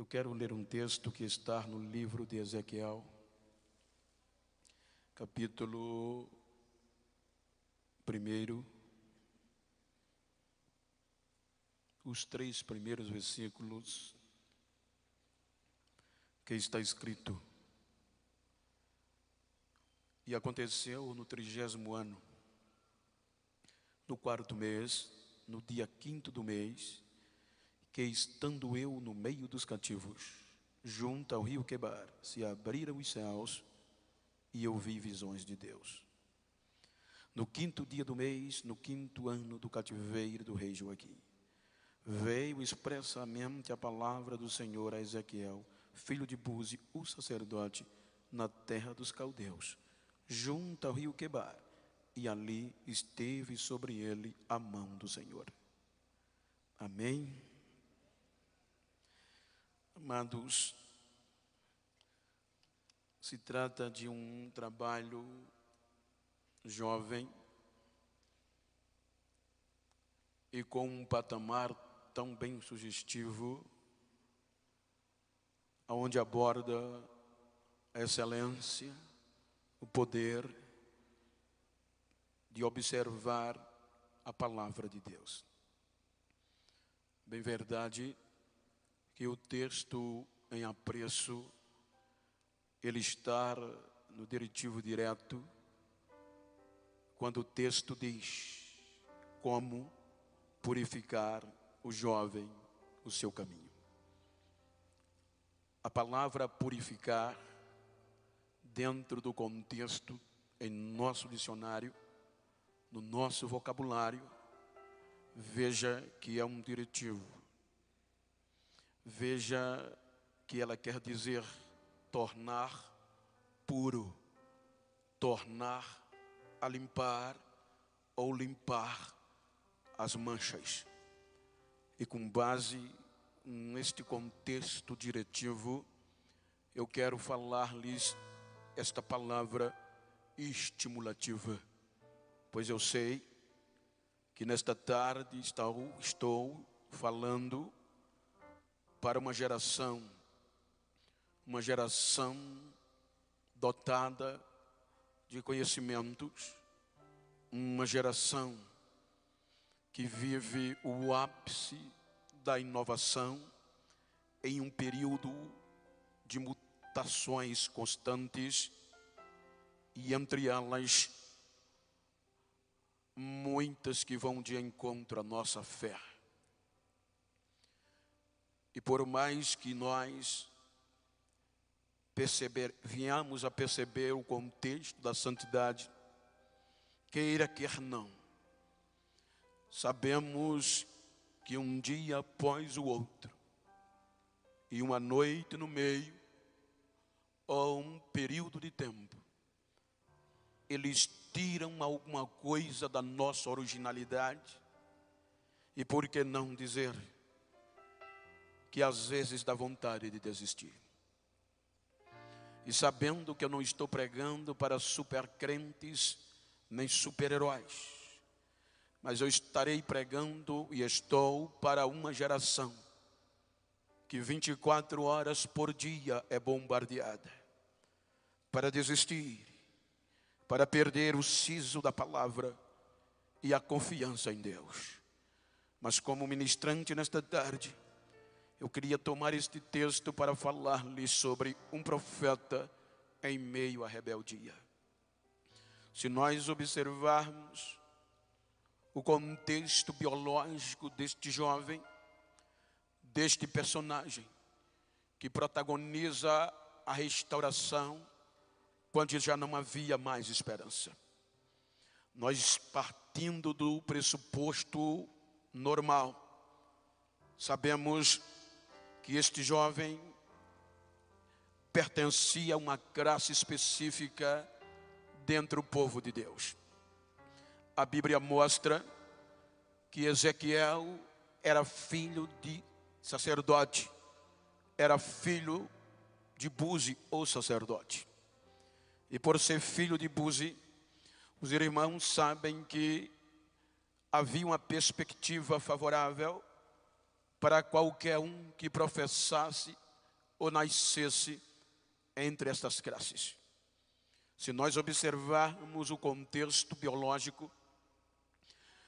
Eu quero ler um texto que está no livro de Ezequiel, capítulo 1, os 3 primeiros versículos, que está escrito: E aconteceu no 30º ano, no 4º mês, no dia 5º do mês, que estando eu no meio dos cativos, junto ao rio Quebar, se abriram os céus, e eu vi visões de Deus. No 5º dia do mês, no 5º ano do cativeiro do rei Joaquim, veio expressamente a palavra do Senhor a Ezequiel, filho de Buzi, o sacerdote, na terra dos caldeus, junto ao rio Quebar, e ali esteve sobre ele a mão do Senhor. Amém? Amados, se trata de um trabalho jovem e com um patamar tão bem sugestivo, onde aborda a excelência, o poder de observar a palavra de Deus. Bem verdade que o texto em apreço, ele está no diretivo direto, quando o texto diz como purificar o jovem o seu caminho. A palavra purificar, dentro do contexto, em nosso dicionário, no nosso vocabulário, veja que é um diretivo. Veja que ela quer dizer tornar puro, tornar a limpar ou limpar as manchas. E com base neste contexto diretivo, eu quero falar-lhes esta palavra estimulativa, pois eu sei que nesta tarde estou falando para uma geração dotada de conhecimentos, uma geração que vive o ápice da inovação em um período de mutações constantes, e entre elas muitas que vão de encontro à nossa fé. E por mais que nós venhamos a perceber o contexto da santidade, queira quer não, sabemos que um dia após o outro, e uma noite no meio, ou um período de tempo, eles tiram alguma coisa da nossa originalidade, e por que não dizer que às vezes dá vontade de desistir. E sabendo que eu não estou pregando para super crentes nem super-heróis, mas eu estarei pregando e estou para uma geração que 24 horas por dia é bombardeada para desistir, para perder o siso da palavra e a confiança em Deus. Mas como ministrante nesta tarde, eu queria tomar este texto para falar-lhes sobre um profeta em meio à rebeldia. Se nós observarmos o contexto biológico deste jovem, deste personagem que protagoniza a restauração quando já não havia mais esperança, nós partindo do pressuposto normal, sabemos que este jovem pertencia a uma classe específica dentro do povo de Deus. A Bíblia mostra que Ezequiel era filho de sacerdote, era filho de Buzi, o sacerdote. E por ser filho de Buzi, os irmãos sabem que havia uma perspectiva favorável para qualquer um que professasse ou nascesse entre estas classes. Se nós observarmos o contexto biológico,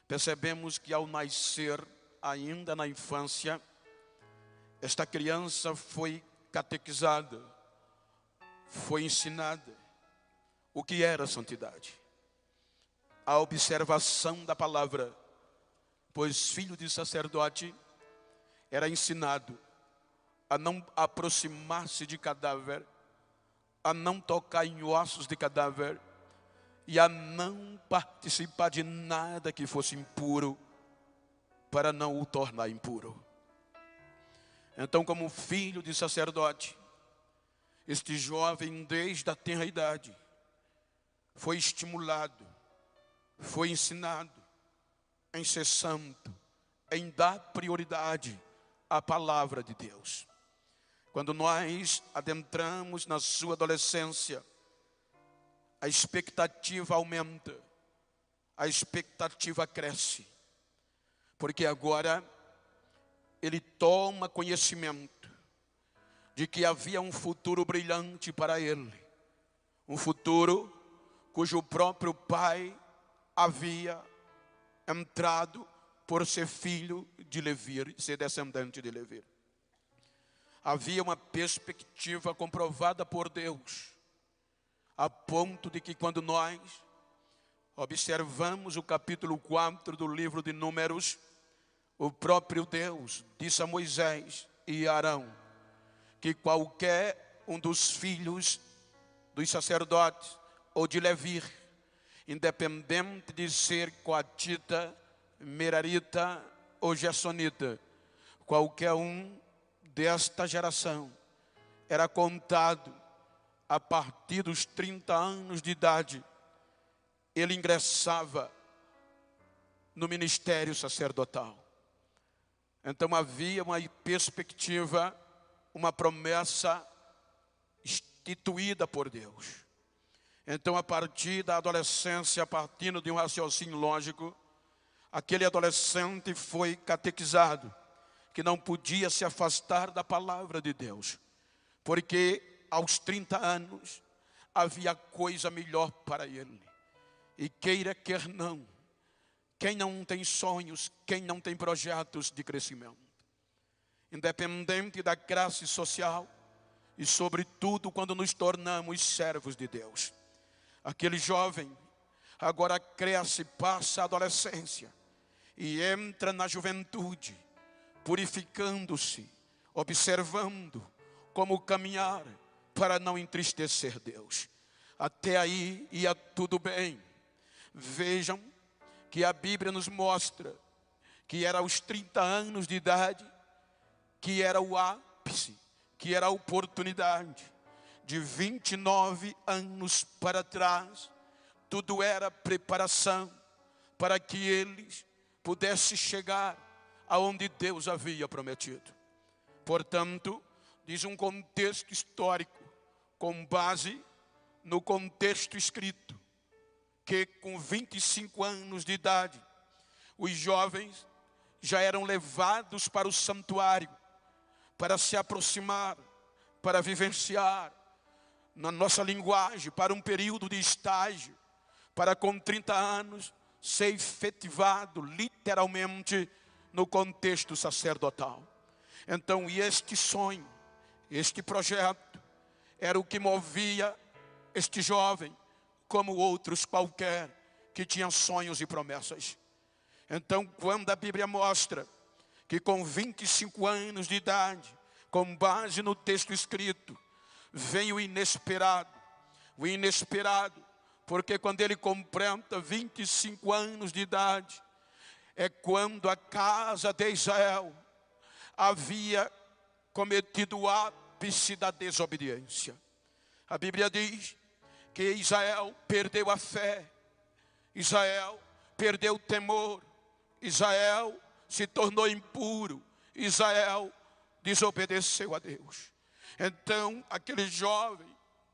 percebemos que ao nascer, ainda na infância, esta criança foi catequizada, foi ensinada o que era santidade. A observação da palavra, pois filho de sacerdote era ensinado a não aproximar-se de cadáver, a não tocar em ossos de cadáver e a não participar de nada que fosse impuro, para não o tornar impuro. Então, como filho de sacerdote, este jovem, desde a tenra idade, foi estimulado, foi ensinado em ser santo, em dar prioridade à palavra de Deus. Quando nós adentramos na sua adolescência, a expectativa aumenta, a expectativa cresce, porque agora ele toma conhecimento de que havia um futuro brilhante para ele, um futuro cujo próprio pai havia entrado por ser filho de Levi, ser descendente de Levi. Havia uma perspectiva comprovada por Deus, a ponto de que quando nós observamos o capítulo 4 do livro de Números, o próprio Deus disse a Moisés e Arão que qualquer um dos filhos dos sacerdotes ou de Levi, independente de ser coatita, merarita ou gersonita, qualquer um desta geração era contado a partir dos 30 anos de idade, ele ingressava no ministério sacerdotal. Então havia uma perspectiva, uma promessa instituída por Deus. Então, a partir da adolescência, partindo de um raciocínio lógico, aquele adolescente foi catequizado que não podia se afastar da palavra de Deus, porque aos 30 anos havia coisa melhor para ele. E queira não, quem não tem sonhos, quem não tem projetos de crescimento, independente da classe social e sobretudo quando nos tornamos servos de Deus. Aquele jovem agora cresce, passa a adolescência e entra na juventude, purificando-se, observando como caminhar para não entristecer Deus. Até aí ia tudo bem. Vejam que a Bíblia nos mostra que era aos 30 anos de idade, que era o ápice, que era a oportunidade. De 29 anos para trás, tudo era preparação para que eles pudessem chegar aonde Deus havia prometido. Portanto, diz um contexto histórico, com base no contexto escrito, que com 25 anos de idade, os jovens já eram levados para o santuário, para se aproximar, para vivenciar, na nossa linguagem, para um período de estágio, para com 30 anos ser efetivado literalmente no contexto sacerdotal. Então, este sonho, este projeto, era o que movia este jovem, como outros qualquer, que tinham sonhos e promessas. Então, quando a Bíblia mostra que com 25 anos de idade, com base no texto escrito, vem o inesperado, porque quando ele completa 25 anos de idade, é quando a casa de Israel havia cometido o ápice da desobediência. A Bíblia diz que Israel perdeu a fé, Israel perdeu o temor, Israel se tornou impuro, Israel desobedeceu a Deus. Então, aquele jovem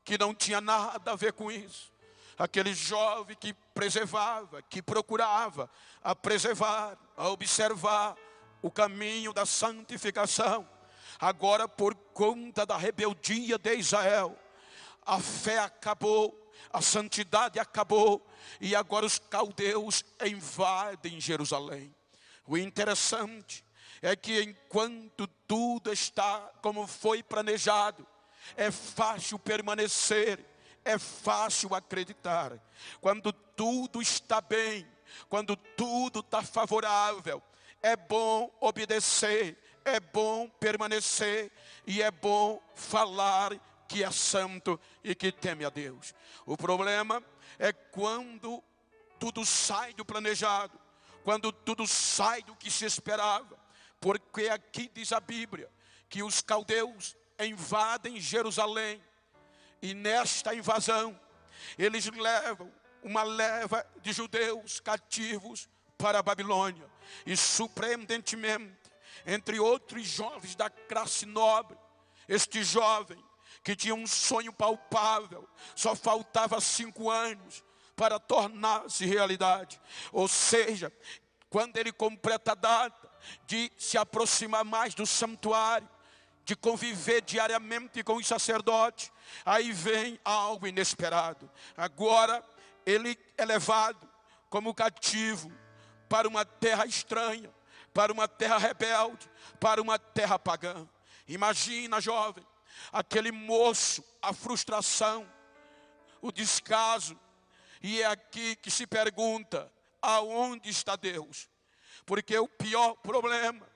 que não tinha nada a ver com isso, aquele jovem que preservava, que procurava a preservar, a observar o caminho da santificação, Agora, por conta da rebeldia de Israel, a fé acabou, a santidade acabou, e agora os caldeus invadem Jerusalém. O interessante é que enquanto tudo está como foi planejado, é fácil permanecer, é fácil acreditar. Quando tudo está bem, quando tudo está favorável, é bom obedecer, é bom permanecer e é bom falar que é santo e que teme a Deus. O problema é quando tudo sai do planejado, quando tudo sai do que se esperava. Porque aqui diz a Bíblia que os caldeus invadem Jerusalém. E nesta invasão, eles levam uma leva de judeus cativos para a Babilônia. E surpreendentemente, entre outros jovens da classe nobre, este jovem que tinha um sonho palpável, só faltava 5 anos para tornar-se realidade. Ou seja, quando ele completa a data de se aproximar mais do santuário, de conviver diariamente com os sacerdotes, aí vem algo inesperado. Agora ele é levado como cativo para uma terra estranha, para uma terra rebelde, para uma terra pagã. Imagina, jovem, aquele moço, a frustração, o descaso. E é aqui que se pergunta: aonde está Deus? Porque o pior problema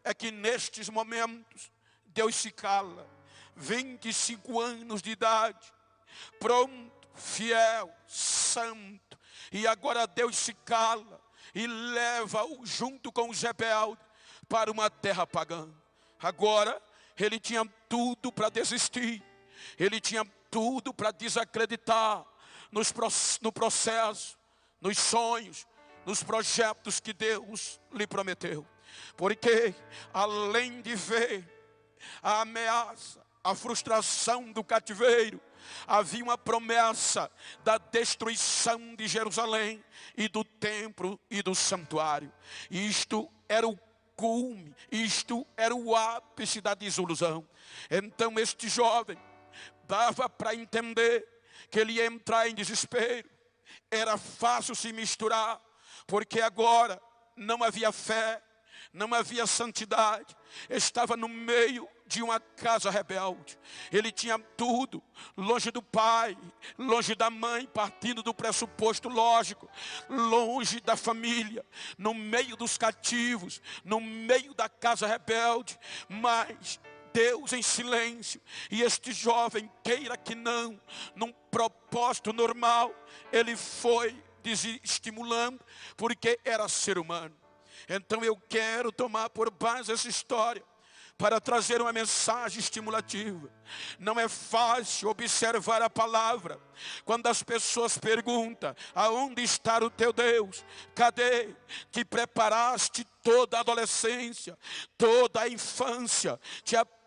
é que nestes momentos Deus se cala. 25 anos de idade, pronto, fiel, santo, e agora Deus se cala e leva-o junto com os rebeldes para uma terra pagã. Agora ele tinha tudo para desistir, ele tinha tudo para desacreditar no processo, nos sonhos, nos projetos que Deus lhe prometeu. Porque além de ver a ameaça, a frustração do cativeiro, havia uma promessa da destruição de Jerusalém e do templo e do santuário. Isto era o cume, isto era o ápice da desilusão. Então este jovem dava para entender que ele ia entrar em desespero. Era fácil se misturar, porque agora não havia fé, não havia santidade, estava no meio de uma casa rebelde. Ele tinha tudo, longe do pai, longe da mãe, partindo do pressuposto lógico, longe da família, no meio dos cativos, no meio da casa rebelde, mas Deus em silêncio. E este jovem, queira que não, num propósito normal, ele foi desestimulando, porque era ser humano. Então eu quero tomar por base essa história para trazer uma mensagem estimulativa. Não é fácil observar a palavra quando as pessoas perguntam: aonde está o teu Deus? Cadê? Te preparaste toda a adolescência, toda a infância,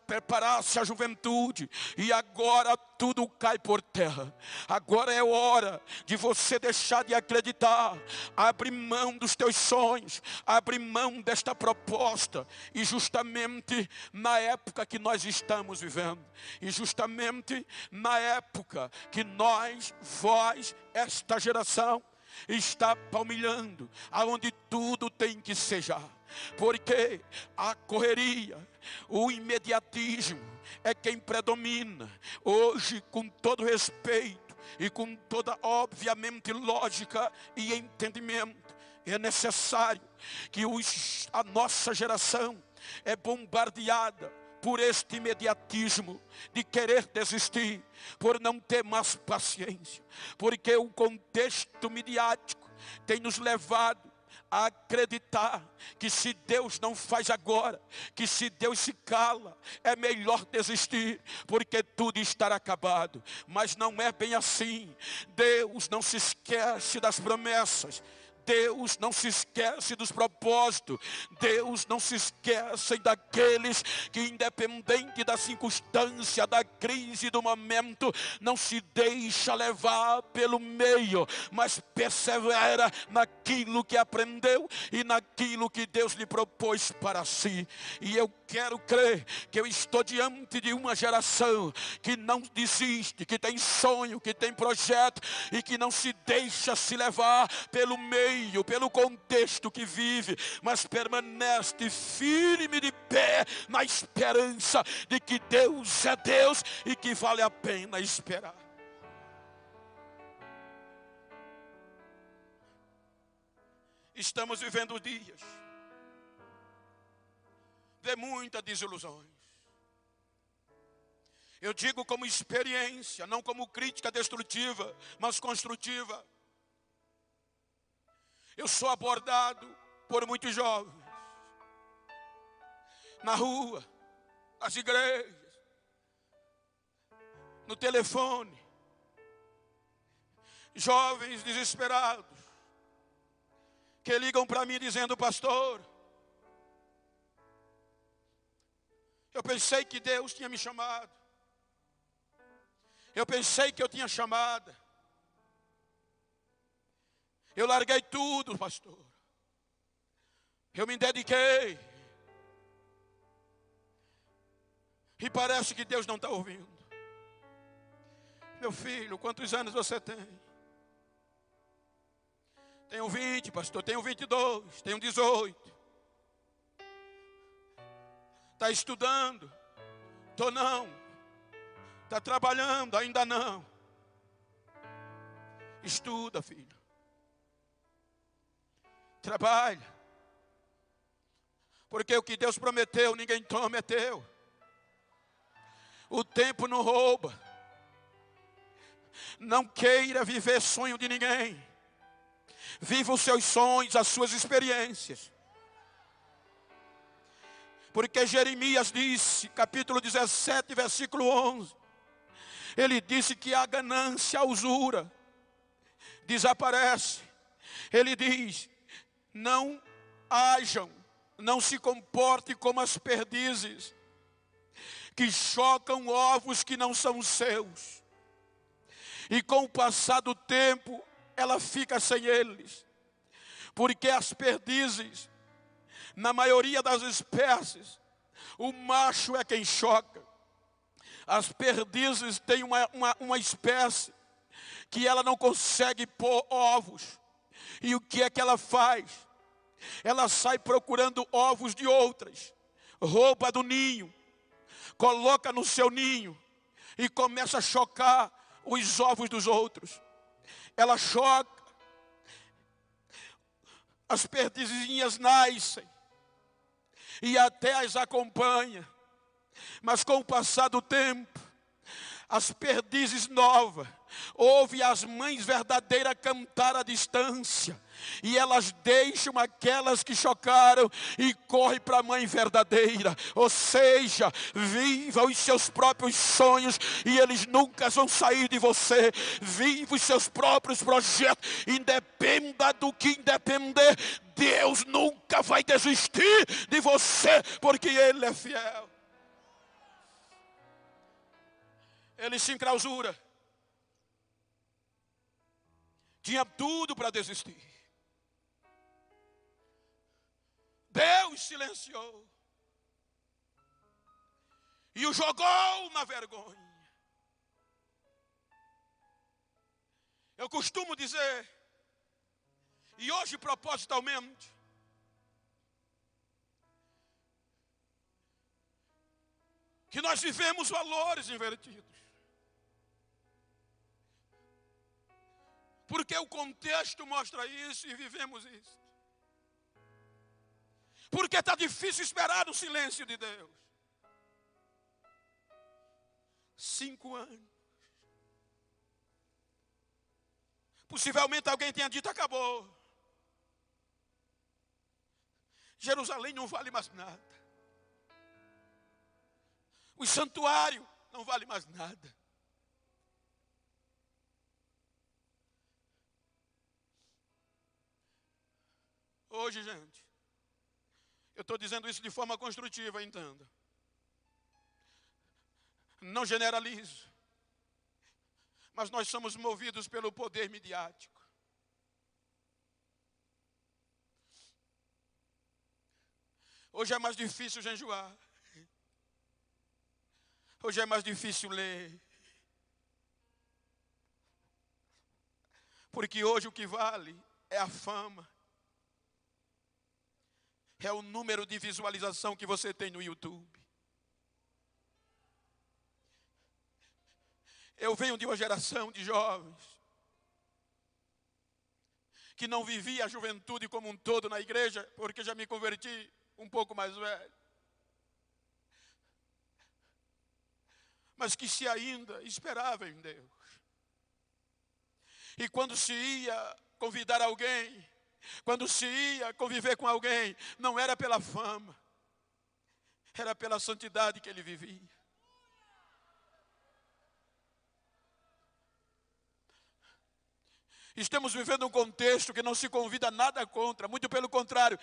preparasse a juventude, e agora tudo cai por terra. Agora é hora de você deixar de acreditar, abrir mão dos teus sonhos, abrir mão desta proposta. E justamente na época que nós estamos vivendo, e justamente na época que vós, esta geração, está palmilhando, aonde tudo tem que sejar. Porque a correria, o imediatismo é quem predomina. Hoje, com todo respeito e com toda, obviamente, lógica e entendimento, é necessário que a nossa geração é bombardeada por este imediatismo de querer desistir, por não ter mais paciência. Porque o contexto midiático tem nos levado a acreditar que se Deus não faz agora, que se Deus se cala, é melhor desistir, porque tudo estará acabado. Mas não é bem assim. Deus não se esquece das promessas. Deus não se esquece dos propósitos. Deus não se esquece daqueles que, independente da circunstância, da crise, do momento, não se deixa levar pelo meio, mas persevera naquilo que aprendeu e naquilo que Deus lhe propôs para si. E eu quero crer que eu estou diante de uma geração que não desiste, que tem sonho, que tem projeto e que não se deixa se levar pelo meio, pelo contexto que vive, mas permanece firme de pé na esperança de que Deus é Deus e que vale a pena esperar. Estamos vivendo dias de muitas desilusões. Eu digo como experiência, não como crítica destrutiva, mas construtiva. Eu sou abordado por muitos jovens, na rua, nas igrejas, no telefone. Jovens desesperados, que ligam para mim dizendo: pastor, eu pensei que Deus tinha me chamado. Eu pensei que eu tinha chamada. Eu larguei tudo, pastor. Eu me dediquei. E parece que Deus não está ouvindo. Meu filho, quantos anos você tem? Tenho 20, pastor. Tenho 22. Tenho 18. Está estudando? Estou não. Está trabalhando? Ainda não. Estuda, filho. Trabalha. Porque o que Deus prometeu, ninguém toma, é teu. O tempo não rouba. Não queira viver sonho de ninguém. Viva os seus sonhos, as suas experiências. Porque Jeremias disse, capítulo 17, versículo 11. Ele disse que a ganância, a usura, desaparece. Ele diz: não hajam, não se comporte como as perdizes, que chocam ovos que não são seus. E com o passar do tempo, ela fica sem eles. Porque as perdizes, na maioria das espécies, o macho é quem choca. As perdizes têm uma espécie que ela não consegue pôr ovos. E o que é que ela faz? Ela sai procurando ovos de outras, rouba do ninho, coloca no seu ninho e começa a chocar os ovos dos outros. Ela choca, as perdizinhas nascem e até as acompanha. Mas com o passar do tempo, as perdizes novas ouvem as mães verdadeiras cantar à distância, e elas deixam aquelas que chocaram e correm para a mãe verdadeira. Ou seja, viva os seus próprios sonhos e eles nunca vão sair de você. Viva os seus próprios projetos, independa do que independer, Deus nunca vai desistir de você, porque Ele é fiel. Ele se enclausura. Tinha tudo para desistir. Deus silenciou. E o jogou na vergonha. Eu costumo dizer, e hoje propositalmente, que nós vivemos valores invertidos. Porque o contexto mostra isso e vivemos isso. Porque está difícil esperar o silêncio de Deus. 5 anos. Possivelmente alguém tenha dito: acabou. Jerusalém não vale mais nada. O santuário não vale mais nada. Hoje, gente, eu estou dizendo isso de forma construtiva, entenda. Não generalizo, mas nós somos movidos pelo poder midiático. Hoje é mais difícil jejuar. Hoje é mais difícil ler. Porque hoje o que vale é a fama. É o número de visualização que você tem no YouTube. Eu venho de uma geração de jovens que não vivia a juventude como um todo na igreja, porque já me converti um pouco mais velho. Mas que se ainda esperava em Deus. E quando se ia convidar alguém, quando se ia conviver com alguém, não era pela fama, era pela santidade que ele vivia. Estamos vivendo um contexto que não se convida nada contra, muito pelo contrário,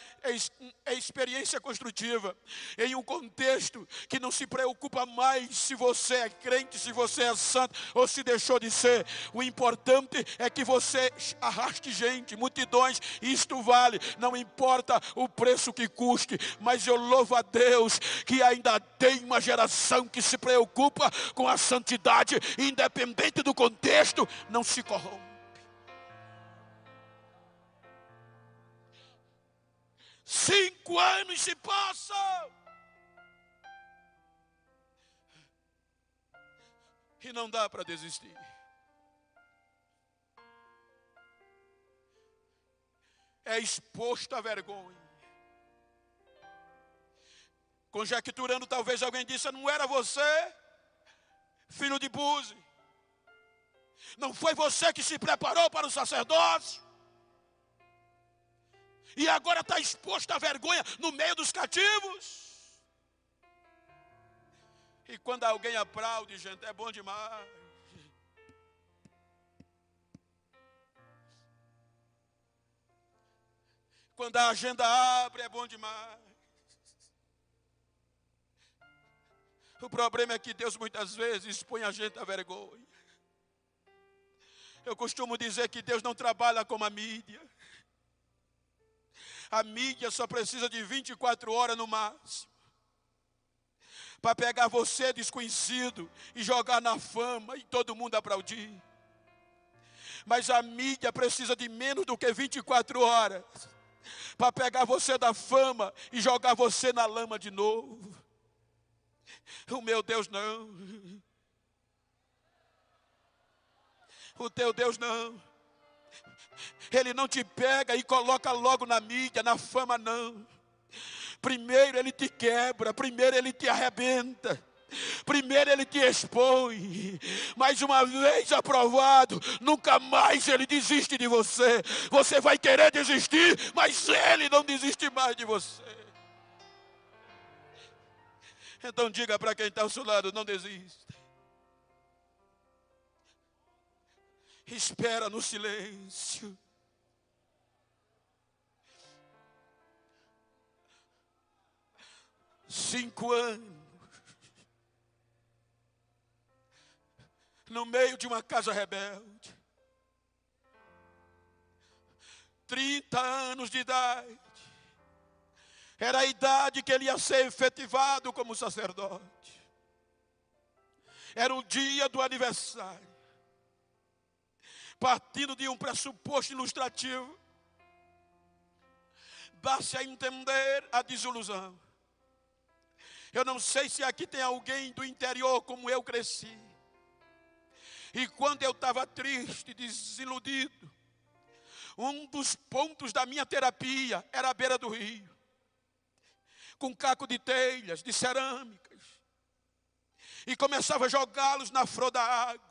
é experiência construtiva. Em um contexto que não se preocupa mais se você é crente, se você é santo ou se deixou de ser. O importante é que você arraste gente, multidões, isto vale, não importa o preço que custe. Mas eu louvo a Deus que ainda tem uma geração que se preocupa com a santidade, independente do contexto, não se corrompe. 5 anos se passam e não dá para desistir. É exposto à vergonha. Conjecturando, talvez alguém disse: não era você, filho de Buzi? Não foi você que se preparou para o sacerdócio? E agora está exposto à vergonha no meio dos cativos. E quando alguém aplaude, gente, é bom demais. Quando a agenda abre, é bom demais. O problema é que Deus muitas vezes expõe a gente à vergonha. Eu costumo dizer que Deus não trabalha como a mídia. A mídia só precisa de 24 horas no máximo para pegar você desconhecido e jogar na fama e todo mundo aplaudir. Mas a mídia precisa de menos do que 24 horas para pegar você da fama e jogar você na lama de novo. O meu Deus não. O teu Deus não. Ele não te pega e coloca logo na mídia, na fama, não. Primeiro ele te quebra, primeiro ele te arrebenta, primeiro ele te expõe. Mas uma vez aprovado, nunca mais ele desiste de você. Você vai querer desistir, mas ele não desiste mais de você. Então diga para quem está ao seu lado: não desista. Espera no silêncio. Cinco anos no meio de uma casa rebelde. 30 anos de idade. Era a idade que ele ia ser efetivado como sacerdote. Era o dia do aniversário. Partindo de um pressuposto ilustrativo, dá-se a entender a desilusão. Eu não sei se aqui tem alguém do interior como eu cresci. E quando eu estava triste, desiludido, um dos pontos da minha terapia era a beira do rio, com caco de telhas, de cerâmicas, e começava a jogá-los na flor da água.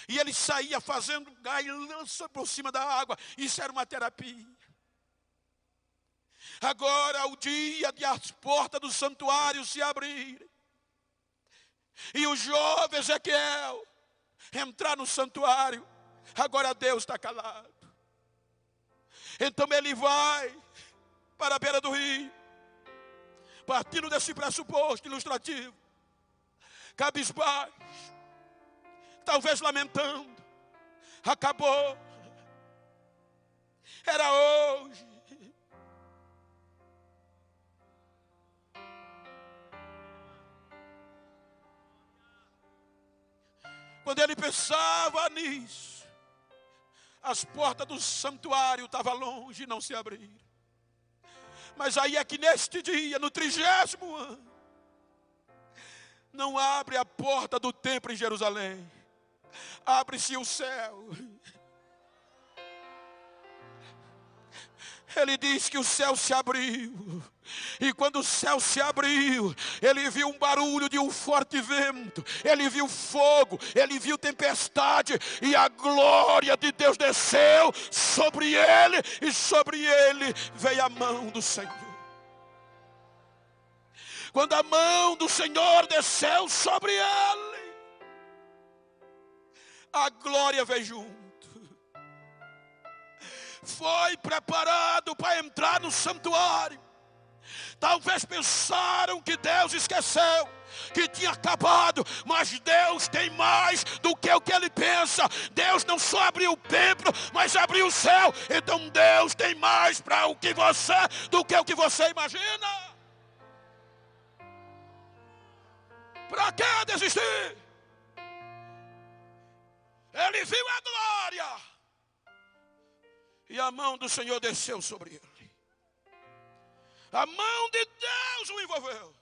E ele saía fazendo gailança por cima da água. Isso era uma terapia. Agora o dia de as portas do santuário se abrirem e o jovem Ezequiel entrar no santuário, agora Deus está calado. Então ele vai para a beira do rio, partindo desse pressuposto ilustrativo, cabisbaixo, talvez lamentando. Acabou, era hoje. Quando ele pensava nisso, as portas do santuário estavam longe e não se abriram. Mas aí é que neste dia, no 30º ano, não abre a porta do templo em Jerusalém, abre-se o céu. Ele diz que o céu se abriu. E quando o céu se abriu, ele viu um barulho de um forte vento, ele viu fogo, ele viu tempestade, e a glória de Deus desceu sobre ele, e sobre ele veio a mão do Senhor. Quando a mão do Senhor desceu sobre ele, a glória veio junto. Foi preparado para entrar no santuário. Talvez pensaram que Deus esqueceu, que tinha acabado, mas Deus tem mais do que o que ele pensa. Deus não só abriu o templo, mas abriu o céu. Então Deus tem mais para o que você do que o que você imagina. Para que desistir? Ele viu a glória, e a mão do Senhor desceu sobre ele. A mão de Deus o envolveu.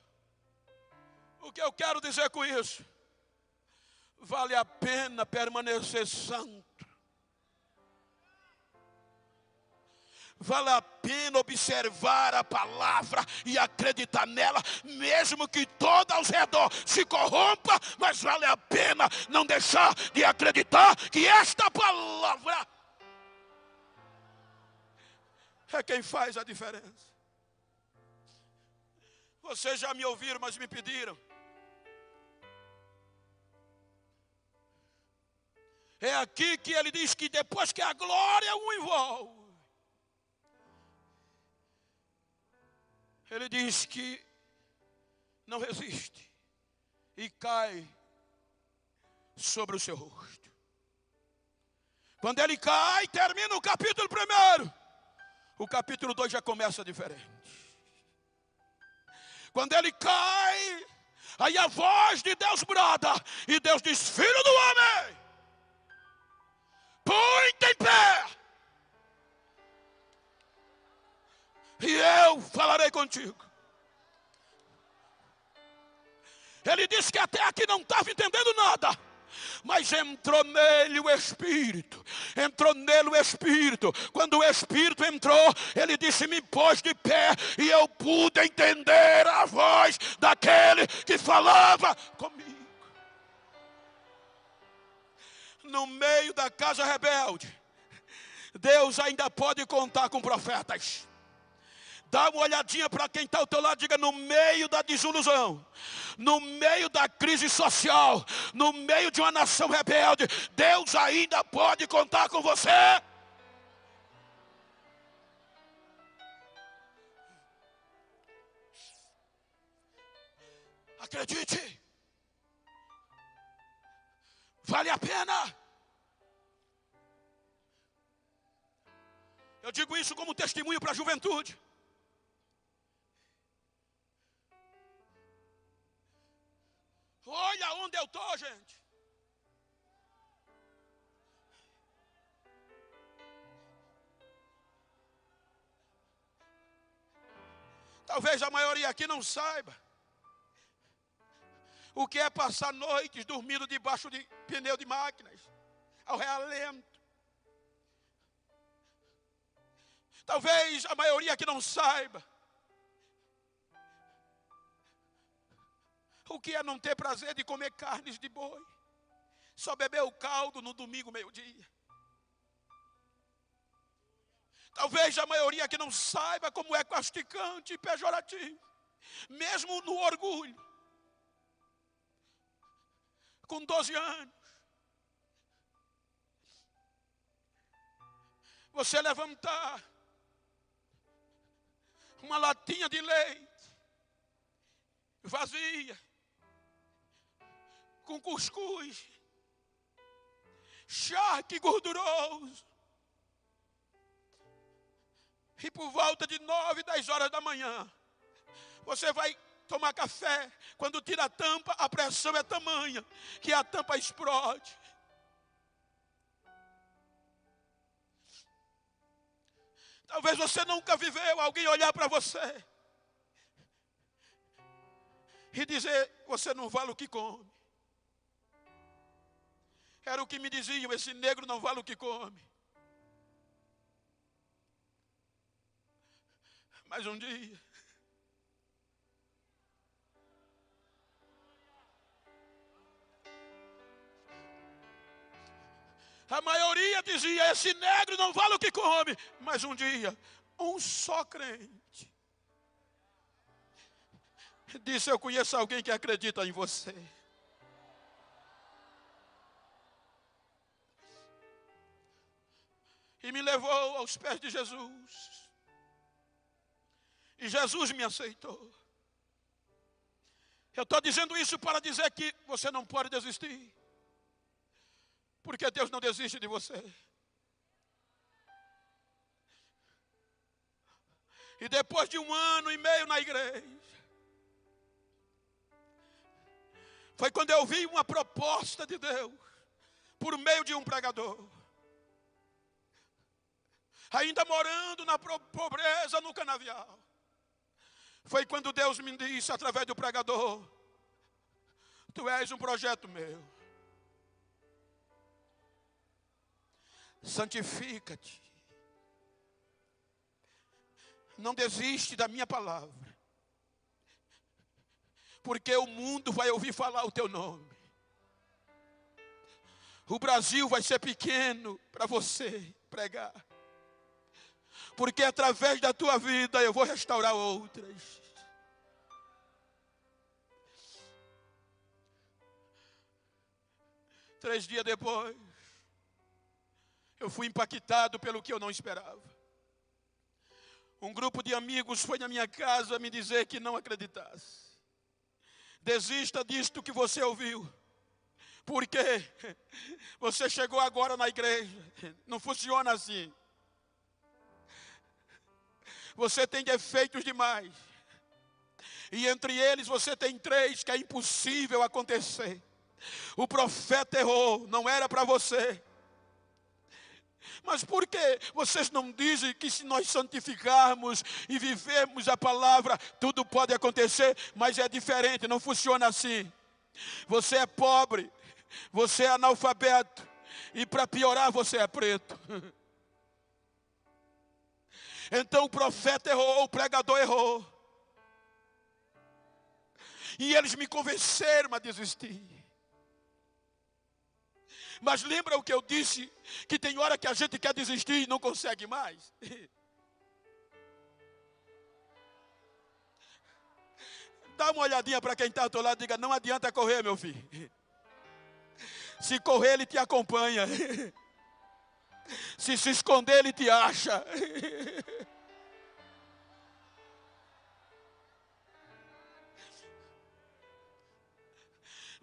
O que eu quero dizer com isso? Vale a pena permanecer santo. Vale a pena observar a palavra e acreditar nela, mesmo que todo ao redor se corrompa, mas vale a pena não deixar de acreditar que esta palavra é quem faz a diferença. Vocês já me ouviram, mas me pediram. É aqui que ele diz que depois que a glória o envolve, ele diz que não resiste e cai sobre o seu rosto. Quando ele cai, termina o capítulo 1. O capítulo 2 já começa diferente. Quando ele cai, aí a voz de Deus brada, e Deus diz: filho do homem, põe-te em pé, e eu falarei contigo. Ele disse que até aqui não estava entendendo nada, mas entrou nele o Espírito. Entrou nele o Espírito. Quando o Espírito entrou, ele disse: me pôs de pé, e eu pude entender a voz daquele que falava comigo. No meio da casa rebelde, Deus ainda pode contar com profetas. Dá uma olhadinha para quem está ao teu lado, diga: no meio da desilusão, no meio da crise social, no meio de uma nação rebelde, Deus ainda pode contar com você. Acredite, vale a pena. Eu digo isso como testemunho para a juventude. Olha onde eu estou, gente. Talvez a maioria aqui não saiba o que é passar noites dormindo debaixo de pneu de máquinas, ao relento. Talvez a maioria aqui não saiba o que é não ter prazer de comer carnes de boi, só beber o caldo no domingo, meio-dia. Talvez a maioria que não saiba como é castigante e pejorativo, mesmo no orgulho, com 12 anos, você levantar uma latinha de leite vazia, com cuscuz, charque gorduroso. E por volta de 9, 10 horas da manhã, você vai tomar café. Quando tira a tampa, a pressão é tamanha que a tampa explode. Talvez você nunca viveu alguém olhar para você e dizer: você não vale o que come. Era o que me diziam: esse negro não vale o que come. Mas um dia, a maioria dizia: esse negro não vale o que come. Mas um dia, um só crente disse: eu conheço alguém que acredita em você. E me levou aos pés de Jesus. E Jesus me aceitou. Eu estou dizendo isso para dizer que você não pode desistir. Porque Deus não desiste de você. E depois de 1 ano e meio na igreja, foi quando eu vi uma proposta de Deus, por meio de um pregador. Ainda morando na pobreza no canavial. Foi quando Deus me disse, através do pregador: tu és um projeto meu. Santifica-te. Não desiste da minha palavra. Porque o mundo vai ouvir falar o teu nome. O Brasil vai ser pequeno para você pregar. Porque através da tua vida eu vou restaurar outras. Três dias depois, eu fui impactado pelo que eu não esperava. Um grupo de amigos foi na minha casa me dizer que não acreditasse. Desista disto que você ouviu. Porque você chegou agora na igreja. Não funciona assim. Você tem defeitos demais. E entre eles você tem 3 que é impossível acontecer. O profeta errou, não era para você. Mas por que vocês não dizem que se nós santificarmos e vivermos a palavra, tudo pode acontecer? Mas é diferente, não funciona assim. Você é pobre, você é analfabeto, e para piorar você é preto. Então o profeta errou, o pregador errou. E eles me convenceram a desistir. Mas lembra o que eu disse? Que tem hora que a gente quer desistir e não consegue mais. Dá uma olhadinha para quem está ao teu lado e diga: não adianta correr, meu filho. Se correr, ele te acompanha. Se esconder, ele te acha.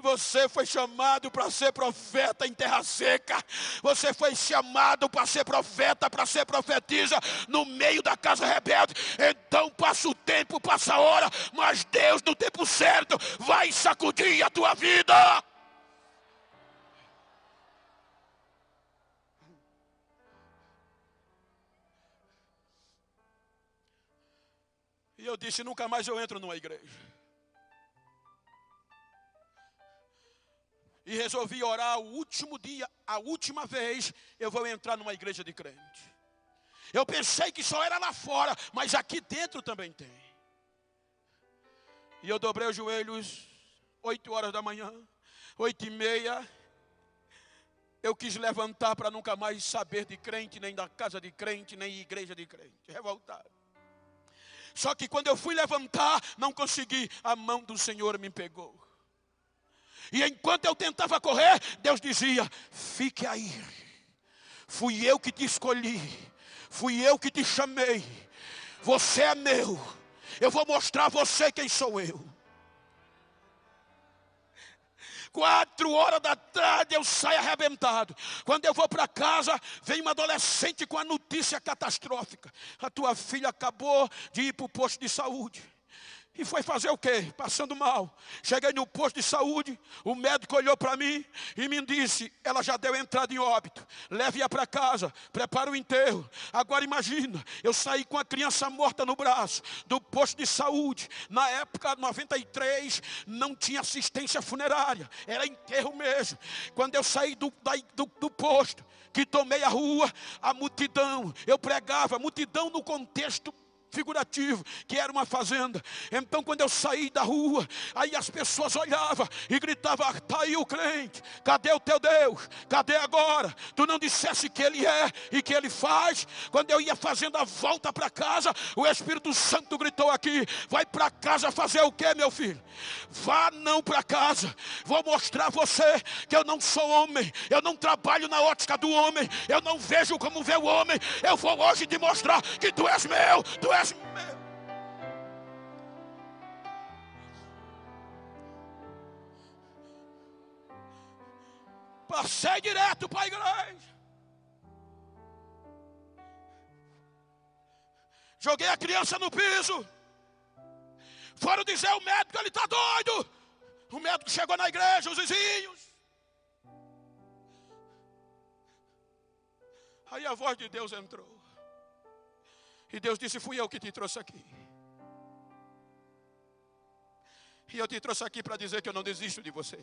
Você foi chamado para ser profeta em terra seca. Você foi chamado para ser profeta, para ser profetisa no meio da casa rebelde. Então passa o tempo, passa a hora, mas Deus no tempo certo vai sacudir a tua vida. E eu disse: nunca mais eu entro numa igreja. E resolvi orar o último dia, a última vez, eu vou entrar numa igreja de crente. Eu pensei que só era lá fora, mas aqui dentro também tem. E eu dobrei os joelhos, 8 horas da manhã, 8h30. Eu quis levantar para nunca mais saber de crente, nem da casa de crente, nem igreja de crente. Revoltado. Só que quando eu fui levantar, não consegui. A mão do Senhor me pegou. E enquanto eu tentava correr, Deus dizia: fique aí. Fui eu que te escolhi. Fui eu que te chamei. Você é meu. Eu vou mostrar a você quem sou eu. 4 horas da tarde eu saio arrebentado. Quando eu vou para casa, vem uma adolescente com a notícia catastrófica: a tua filha acabou de ir para o posto de saúde. E foi fazer o quê? Passando mal. Cheguei no posto de saúde, o médico olhou para mim e me disse: ela já deu entrada em óbito, leve-a para casa, prepara o enterro. Agora imagina, eu saí com a criança morta no braço, do posto de saúde. Na época, 93, não tinha assistência funerária, era enterro mesmo. Quando eu saí do posto, que tomei a rua, a multidão, eu pregava, multidão no contexto figurativo, que era uma fazenda. Então quando eu saí da rua, aí as pessoas olhavam e gritavam: está aí o crente, cadê o teu Deus? Cadê agora? Tu não dissesse que ele é e que ele faz? Quando eu ia fazendo a volta para casa, o Espírito Santo gritou aqui: vai para casa fazer o que, meu filho? Vá não para casa, vou mostrar a você que eu não sou homem, eu não trabalho na ótica do homem, eu não vejo como vê o homem. Eu vou hoje te mostrar que tu és meu, tu és meu. Passei direto para a igreja, joguei a criança no piso. Foram dizer ao médico: ele está doido. O médico chegou na igreja, os vizinhos. Aí a voz de Deus entrou. E Deus disse: fui eu que te trouxe aqui. E eu te trouxe aqui para dizer que eu não desisto de você.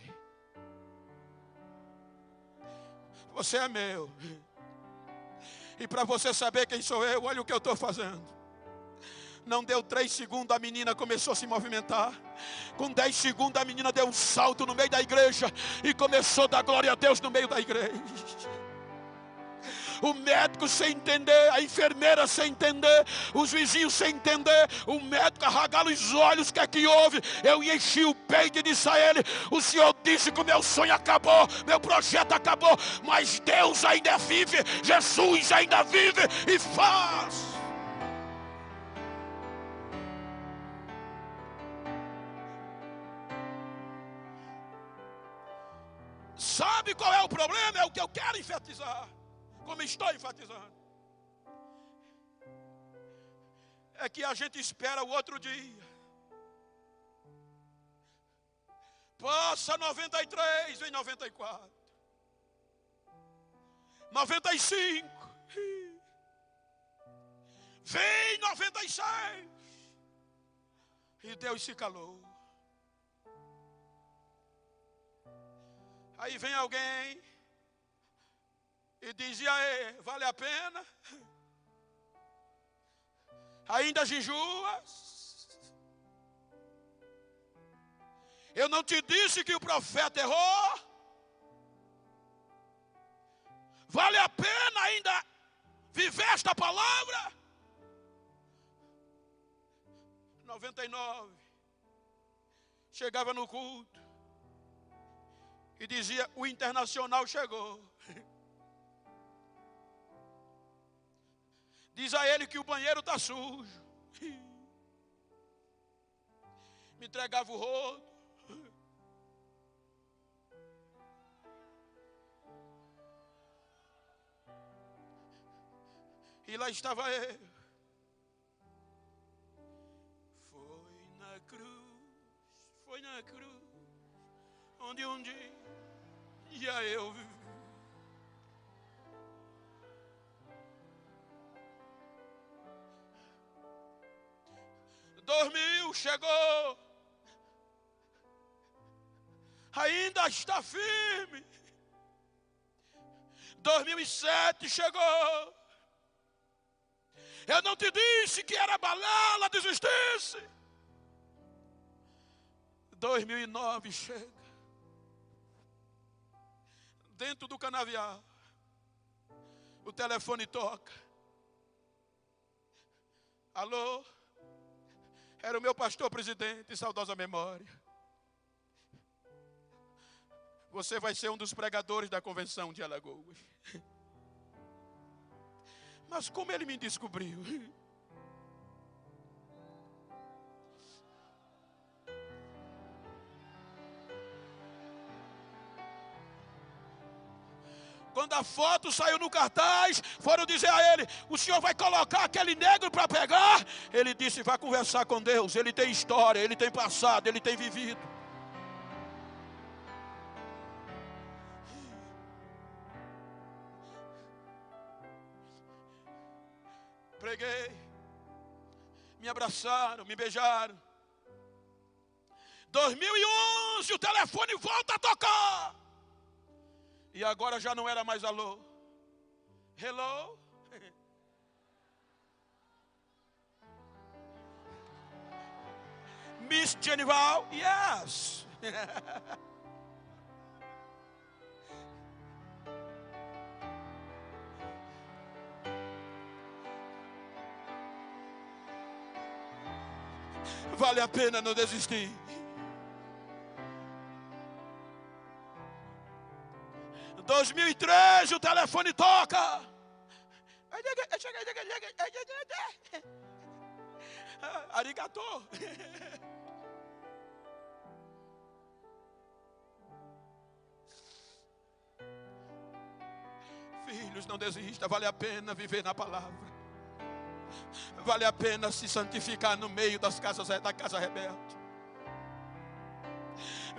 Você é meu. E para você saber quem sou eu, olha o que eu estou fazendo. Não deu 3 segundos, a menina começou a se movimentar. Com 10 segundos, a menina deu um salto no meio da igreja e começou a dar glória a Deus no meio da igreja. O médico sem entender, a enfermeira sem entender, os vizinhos sem entender, o médico arregala os olhos: o que é que houve? Eu enchi o peito e disse a ele: o Senhor disse que o meu sonho acabou, meu projeto acabou, mas Deus ainda vive, Jesus ainda vive e faz. Sabe qual é o problema? É o que eu quero enfatizar, como estou enfatizando. É que a gente espera o outro dia. Passa 93, vem 94. 95. Vem 96. E Deus se calou. Aí vem alguém e diz: e aí, vale a pena? Ainda jejuas? Eu não te disse que o profeta errou? Vale a pena ainda viver esta palavra? 99. Chegava no culto e dizia: o internacional chegou. Diz a ele que o banheiro está sujo. Me entregava o rodo. E lá estava eu. Foi na cruz, onde um dia eu vivi. Dormiu, chegou, ainda está firme. 2007 chegou. Eu não te disse que era balela, desistisse. 2009 chega. Dentro do canavial, o telefone toca. Alô? Era o meu pastor presidente, saudosa memória. Você vai ser um dos pregadores da convenção de Alagoas. Mas como ele me descobriu? Quando a foto saiu no cartaz, foram dizer a ele: o senhor vai colocar aquele negro para pegar? Ele disse: vai conversar com Deus. Ele tem história, ele tem passado, ele tem vivido. Preguei, me abraçaram, me beijaram. 2011 o telefone volta a tocar. E agora já não era mais alô. Hello? Miss Genival? Yes. Vale a pena não desistir. Em 2013 o telefone toca. Arigato. Filhos, não desista. Vale a pena viver na palavra. Vale a pena se santificar no meio da casa rebelde.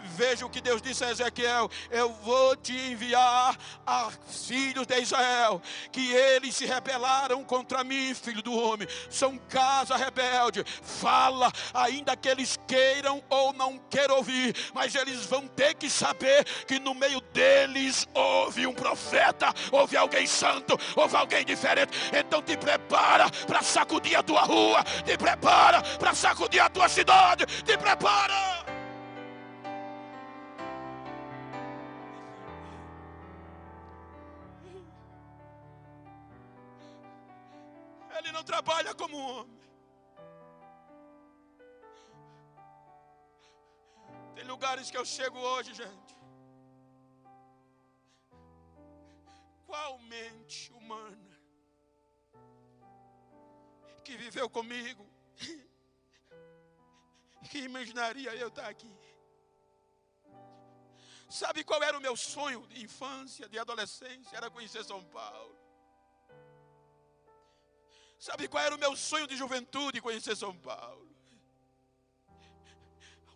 Veja o que Deus disse a Ezequiel: eu vou te enviar a filhos de Israel, que eles se rebelaram contra mim, filho do homem, são casa rebelde. Fala, ainda que eles queiram ou não queiram ouvir, mas eles vão ter que saber que no meio deles houve um profeta, houve alguém santo, houve alguém diferente. Então te prepara para sacudir a tua rua, te prepara para sacudir a tua cidade, te prepara. Ele não trabalha como um homem. Tem lugares que eu chego hoje, gente. Qual mente humana que viveu comigo, que imaginaria eu estar aqui? Sabe qual era o meu sonho de infância, de adolescência? Era conhecer São Paulo. Sabe qual era o meu sonho de juventude? Conhecer São Paulo.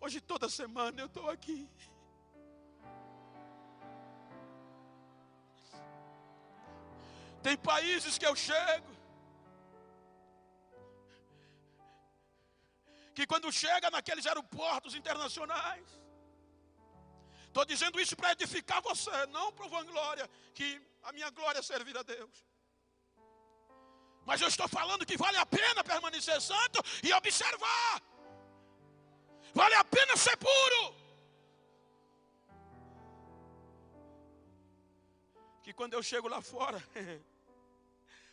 Hoje toda semana eu estou aqui. Tem países que eu chego, que quando chega naqueles aeroportos internacionais, estou dizendo isso para edificar você, não para vanglória, que a minha glória é servir a Deus. Mas eu estou falando que vale a pena permanecer santo e observar. Vale a pena ser puro. Que quando eu chego lá fora,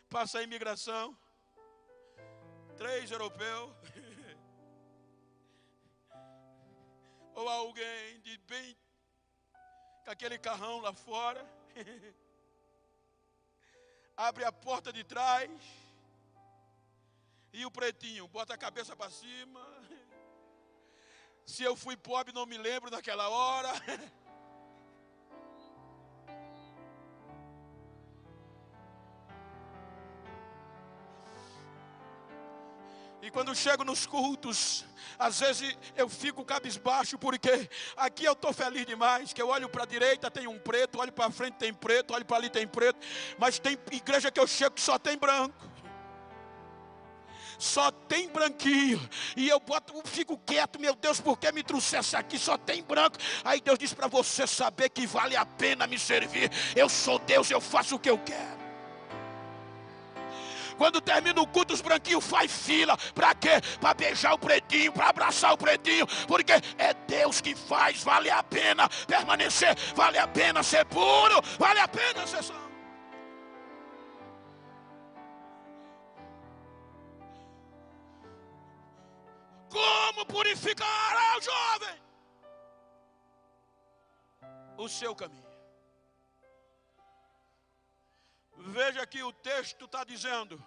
passa a imigração, 3 europeus, ou alguém de bem, com aquele carrão lá fora, abre a porta de trás, e o pretinho bota a cabeça para cima. Se eu fui pobre, não me lembro naquela hora. E quando chego nos cultos, às vezes eu fico cabisbaixo, porque aqui eu estou feliz demais, que eu olho para a direita, tem um preto, olho para frente, tem preto, olho para ali, tem preto. Mas tem igreja que eu chego que só tem branco. Só tem branquinho. E eu fico quieto, meu Deus, por que me trouxesse aqui? Só tem branco. Aí Deus diz para você saber que vale a pena me servir. Eu sou Deus, eu faço o que eu quero. Quando termina o culto, os branquinhos fazem fila. Para quê? Para beijar o pretinho, para abraçar o pretinho. Porque é Deus que faz. Vale a pena permanecer. Vale a pena ser puro. Vale a pena ser santo. Como purificar ao jovem o seu caminho? Veja que o texto está dizendo: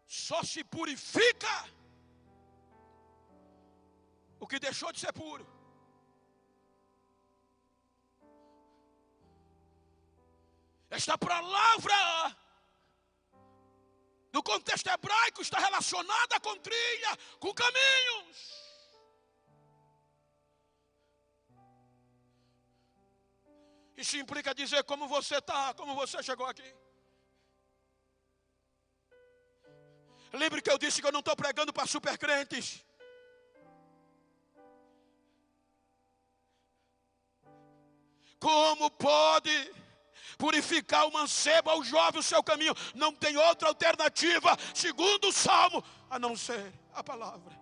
só se purifica o que deixou de ser puro. Esta palavra, no contexto hebraico, está relacionada com trilha, com caminhos. Isso implica dizer como você está, como você chegou aqui. Lembre que eu disse que eu não estou pregando para supercrentes. Como pode purificar o mancebo, ao jovem o seu caminho? Não tem outra alternativa, segundo o Salmo, a não ser a palavra.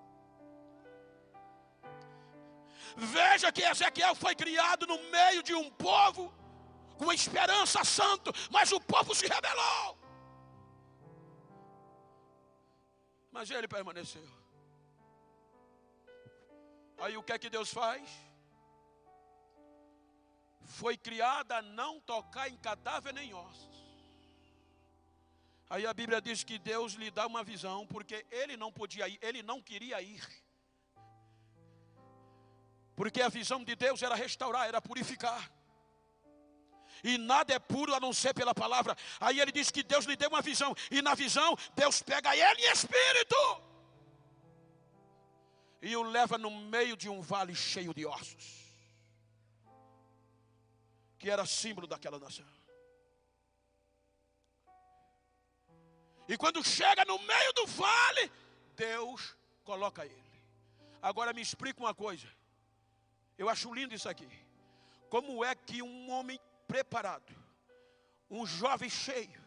Veja que Ezequiel foi criado no meio de um povo com uma esperança santa, mas o povo se rebelou. Mas ele permaneceu. Aí o que é que Deus faz? Foi criada a não tocar em cadáver nem ossos. Aí a Bíblia diz que Deus lhe dá uma visão, porque ele não podia ir, ele não queria ir. Porque a visão de Deus era restaurar, era purificar. E nada é puro a não ser pela palavra. Aí ele diz que Deus lhe deu uma visão. E na visão, Deus pega ele em espírito e o leva no meio de um vale cheio de ossos, que era símbolo daquela nação. E quando chega no meio do vale, Deus coloca ele. Agora me explica uma coisa. Eu acho lindo isso aqui. Como é que um homem preparado, um jovem cheio,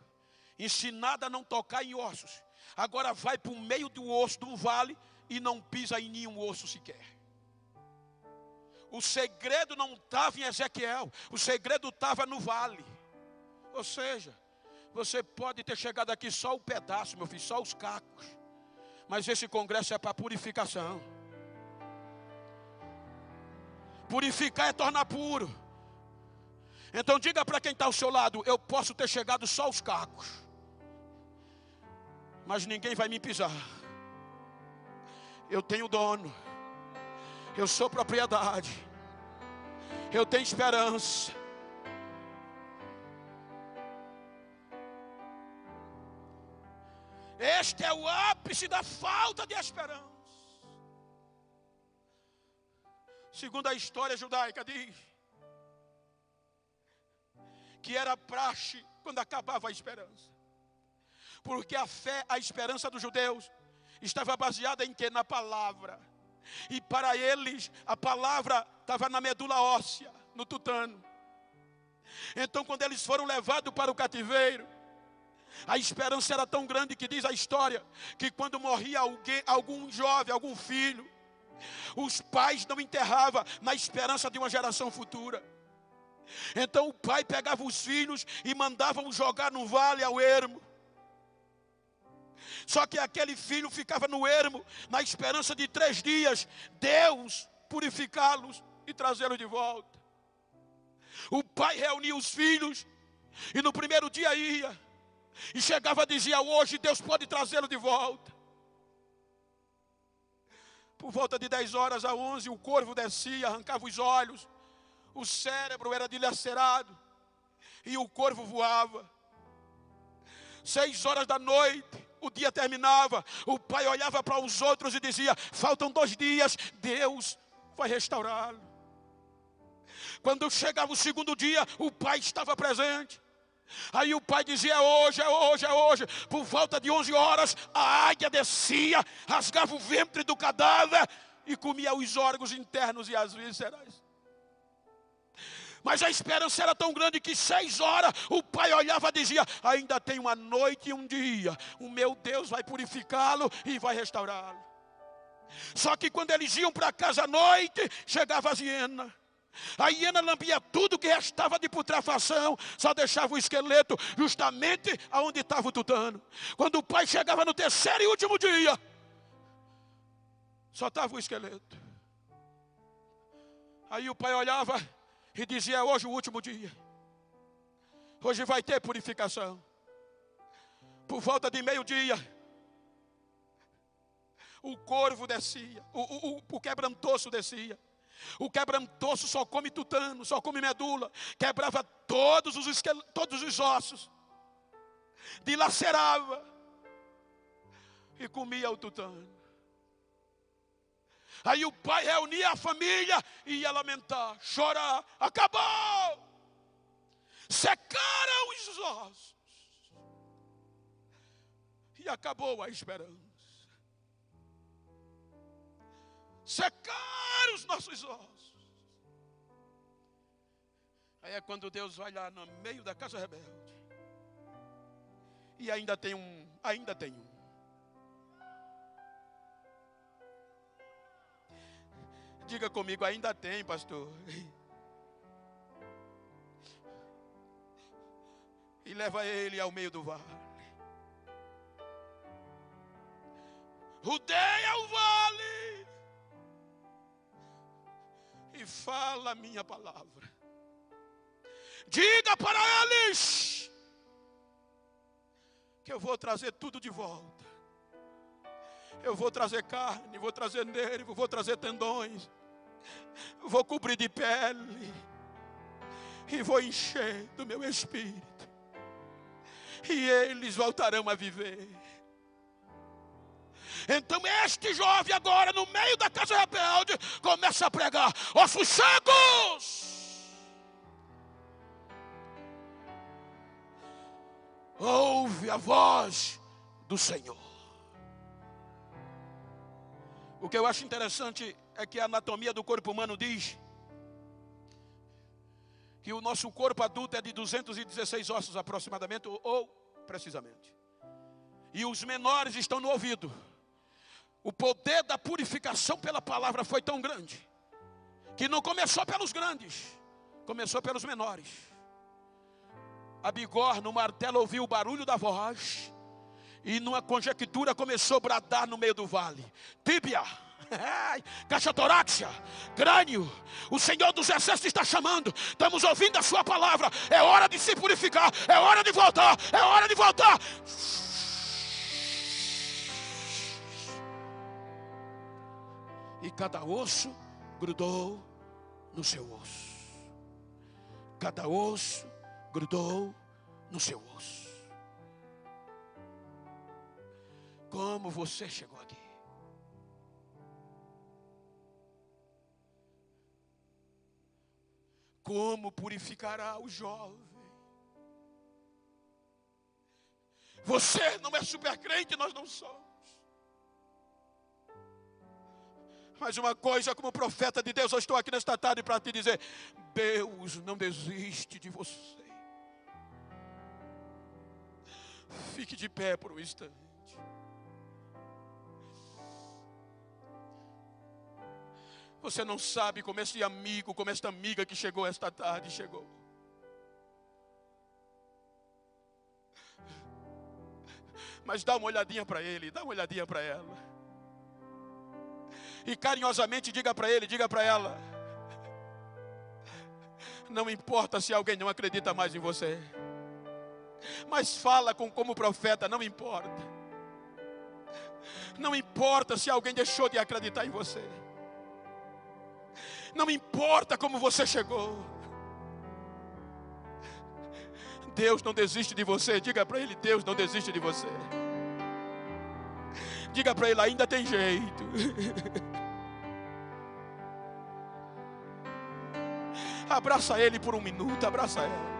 ensinado a não tocar em ossos, agora vai para o meio do osso de um vale e não pisa em nenhum osso sequer? O segredo não estava em Ezequiel, o segredo estava no vale. Ou seja, você pode ter chegado aqui só o pedaço, meu filho, só os cacos, mas esse congresso é para purificação. Purificar é tornar puro. Então diga para quem está ao seu lado: eu posso ter chegado só aos cacos, mas ninguém vai me pisar. Eu tenho dono, eu sou propriedade, eu tenho esperança. Este é o ápice da falta de esperança. Segundo a história judaica, diz que era praxe quando acabava a esperança. Porque a fé, a esperança dos judeus estava baseada em quê? Na palavra. E para eles a palavra estava na medula óssea, no tutano. Então quando eles foram levados para o cativeiro, a esperança era tão grande que diz a história que quando morria alguém, algum jovem, algum filho, os pais não enterravam na esperança de uma geração futura. Então o pai pegava os filhos e mandavam jogar no vale ao ermo. Só que aquele filho ficava no ermo na esperança de 3 dias Deus purificá-los e trazê-los de volta. O pai reunia os filhos e no primeiro dia ia, e chegava e dizia: hoje Deus pode trazê-lo de volta. Por volta de 10 horas a 11, o corvo descia, arrancava os olhos, o cérebro era dilacerado e o corvo voava. 6 horas da noite, o dia terminava. O pai olhava para os outros e dizia: faltam 2 dias, Deus vai restaurá-lo. Quando chegava o segundo dia, o pai estava presente. Aí o pai dizia: é hoje, é hoje, é hoje. Por volta de 11 horas, a águia descia, rasgava o ventre do cadáver e comia os órgãos internos e as vísceras. Mas a esperança era tão grande que 6 horas o pai olhava e dizia: ainda tem uma noite e um dia, o meu Deus vai purificá-lo e vai restaurá-lo. Só que quando eles iam para casa à noite, chegava a hiena. A hiena lambia tudo que restava de putrefação, só deixava o esqueleto justamente aonde estava o tutano. Quando o pai chegava no 3º e último dia, só estava o esqueleto. Aí o pai olhava e dizia: hoje é o último dia, hoje vai ter purificação. Por volta de meio-dia, o corvo descia, o quebrantoço descia, O quebrantoso só come tutano, só come medula. Quebrava todos os ossos. Dilacerava. E comia o tutano. Aí o pai reunia a família e ia lamentar, chorar. Acabou! Secaram os ossos. E acabou a esperança. Secaram os nossos ossos. Aí é quando Deus vai lá no meio da casa rebelde. E ainda tem um. Diga comigo, ainda tem, pastor. E leva ele ao meio do vale. Rodeia o vale. E fala a minha palavra. Diga para eles que eu vou trazer tudo de volta. Eu vou trazer carne, vou trazer nervo, vou trazer tendões, vou cobrir de pele e vou encher do meu espírito. E eles voltarão a viver. Então este jovem agora no meio da casa rebelde começa a pregar: ossos secos, ouve a voz do Senhor. O que eu acho interessante é que a anatomia do corpo humano diz que o nosso corpo adulto é de 216 ossos aproximadamente, ou precisamente. E os menores estão no ouvido. O poder da purificação pela palavra foi tão grande que não começou pelos grandes, começou pelos menores. Abigor no martelo ouviu o barulho da voz e numa conjectura começou a bradar no meio do vale: tíbia, caixa torácica, crânio, o Senhor dos Exércitos está chamando. Estamos ouvindo a sua palavra. É hora de se purificar, é hora de voltar, é hora de voltar. E cada osso grudou no seu osso. Cada osso grudou no seu osso. Como você chegou aqui? Como purificará o jovem? Você não é super crente, nós não somos. Mas uma coisa, como profeta de Deus, eu estou aqui nesta tarde para te dizer: Deus não desiste de você. Fique de pé por um instante. Você não sabe como esse amigo, como esta amiga que chegou esta tarde chegou. Mas dá uma olhadinha para ele, dá uma olhadinha para ela. E carinhosamente diga para ele, diga para ela: não importa se alguém não acredita mais em você, mas fala como profeta, não importa. Não importa se alguém deixou de acreditar em você. Não importa como você chegou. Deus não desiste de você. Diga para ele: Deus não desiste de você. Diga para ele: ainda tem jeito. Abraça ele por um minuto, abraça ela.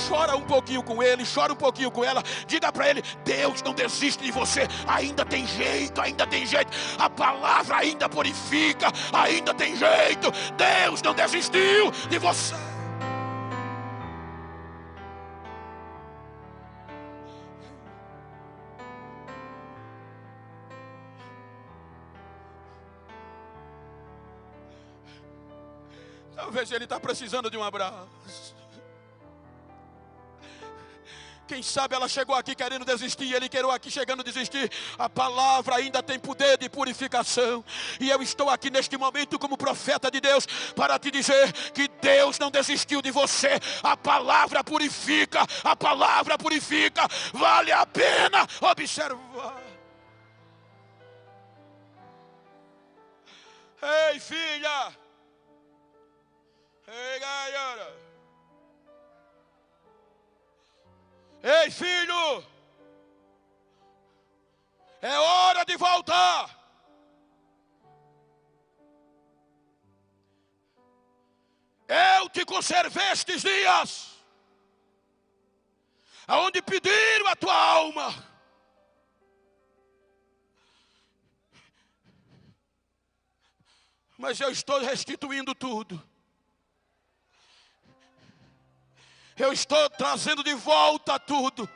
Chora um pouquinho com ele, chora um pouquinho com ela. Diga para ele: Deus não desiste de você. Ainda tem jeito, ainda tem jeito. A palavra ainda purifica, ainda tem jeito. Deus não desistiu de você. Talvez ele está precisando de um abraço. Quem sabe ela chegou aqui querendo desistir, ele querendo aqui chegando a desistir. A palavra ainda tem poder de purificação. E eu estou aqui neste momento como profeta de Deus para te dizer que Deus não desistiu de você. A palavra purifica, a palavra purifica. Vale a pena observar. Ei, filha. Ei, galera. Ei, filho. É hora de voltar. Eu te conservei estes dias, aonde pediram a tua alma. Mas eu estou restituindo tudo. Eu estou trazendo de volta tudo.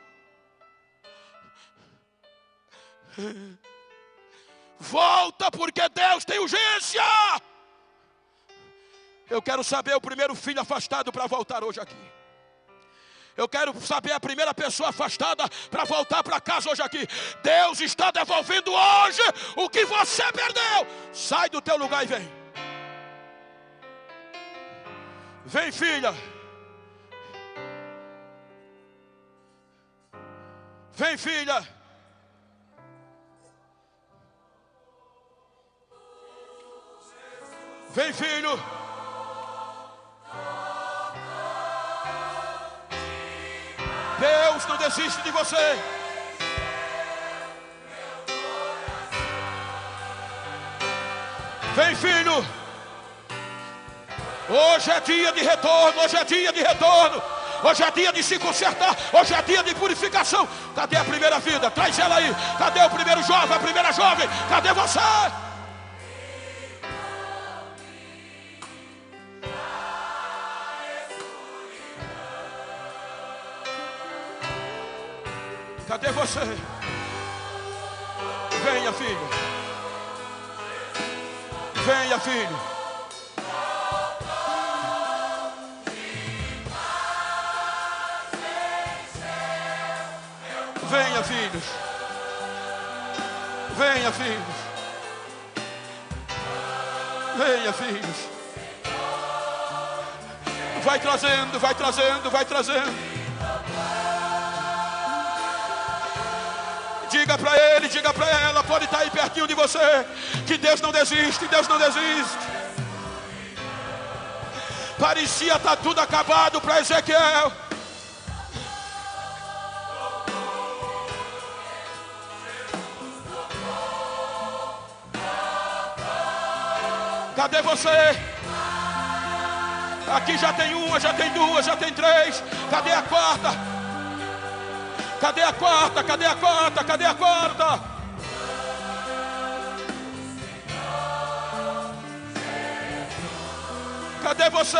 Volta, porque Deus tem urgência. Eu quero saber o primeiro filho afastado para voltar hoje aqui. Eu quero saber a primeira pessoa afastada para voltar para casa hoje aqui. Deus está devolvendo hoje o que você perdeu. Sai do teu lugar e vem. Vem, filha. Vem, filha. Vem, filho. Deus não desiste de você. Vem, filho. Hoje é dia de retorno. Hoje é dia de retorno. Hoje é dia de se consertar. Hoje é dia de purificação. Cadê a primeira vida? Traz ela aí. Cadê o primeiro jovem? A primeira jovem? Cadê você? Cadê você? Venha, filho. Venha, filho. Venha, filhos. Venha, filhos. Venha, filhos. Vai trazendo, vai trazendo, vai trazendo. Diga para ele, diga para ela, pode estar aí pertinho de você, que Deus não desiste, Deus não desiste. Parecia estar tudo acabado para Ezequiel. Cadê você? Aqui já tem uma, já tem duas, já tem três. Cadê a quarta? Cadê a quarta? Cadê a quarta? Cadê a quarta? Cadê você?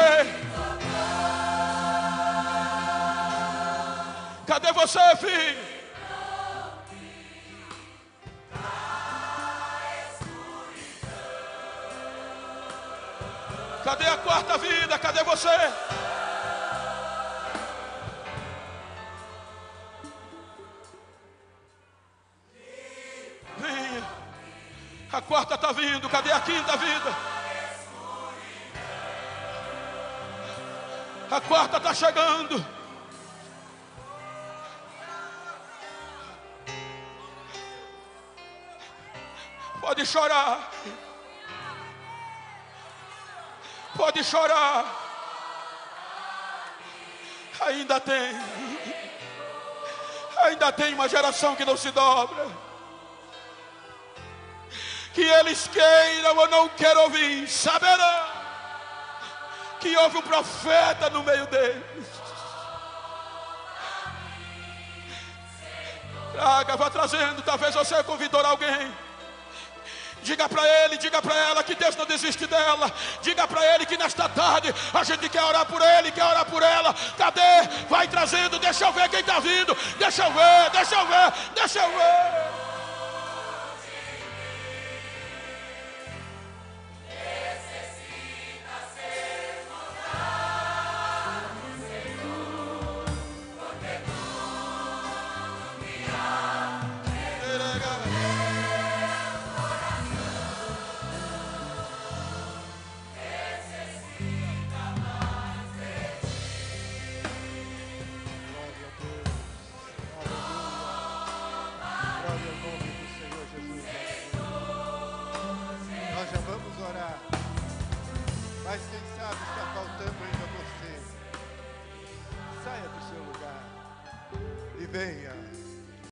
Cadê você, filho? Cadê a quarta vida? Cadê você? Venha. A quarta está vindo. Cadê a quinta vida? A quarta está chegando. Pode chorar. Pode chorar. Ainda tem. Ainda tem uma geração que não se dobra. Que eles queiram ou não queiram ouvir, saberão que houve um profeta no meio deles. Traga, vá trazendo. Talvez você convidou alguém. Diga para ele, diga para ela que Deus não desiste dela. Diga para ele que nesta tarde a gente quer orar por ele, quer orar por ela. Cadê? Vai trazendo, deixa eu ver quem está vindo. Deixa eu ver, deixa eu ver, deixa eu ver.